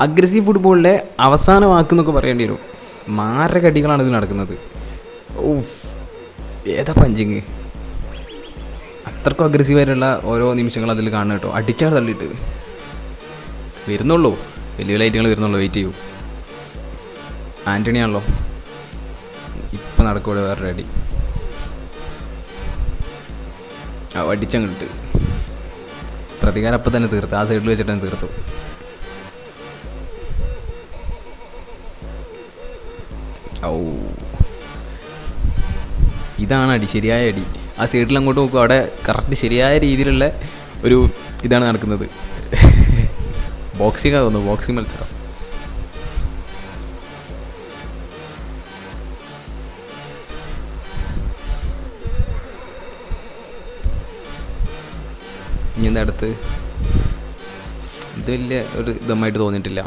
Aggressive ഫുട്ബോളിലെ അവസാന വാക്കെന്നൊക്കെ പറയേണ്ടി വരും. മാരകടികളാണ് ഇത് നടക്കുന്നത്. ഓഫ്, ഏതാ പഞ്ചിങ്! അത്രക്കും അഗ്രസീവായിട്ടുള്ള ഓരോ നിമിഷങ്ങൾ അതിൽ കാണുക കേട്ടോ. അടിച്ചാൽ തള്ളിയിട്ട് വരുന്നുള്ളൂ, വലിയ വലിയ ഐറ്റങ്ങൾ വരുന്നുള്ളൂ. വെയിറ്റ് ചെയ്യൂ. ആൻ്റണിയാണല്ലോ ഇപ്പം നടക്കൂടെ വേറൊരു അടി. അടിച്ചങ്ങിട്ട് പ്രതികാരം അപ്പം തന്നെ തീർത്തു. ആ സൈഡിൽ വെച്ചിട്ട് തന്നെ തീർത്തു. ഔ, ഇതാണ് അടി, ശരിയായ അടി. ആ സൈഡിൽ അങ്ങോട്ട് നോക്കും, അവിടെ കറക്റ്റ് ശരിയായ രീതിയിലുള്ള ഒരു ഇതാണ് നടക്കുന്നത്. ബോക്സിംഗ് ആകുന്നു, ബോക്സിംഗ് മത്സരം. ഇനി എന്താ അടുത്ത്? ഇത് വലിയ ഒരു ഇതമായിട്ട് തോന്നിയിട്ടില്ല.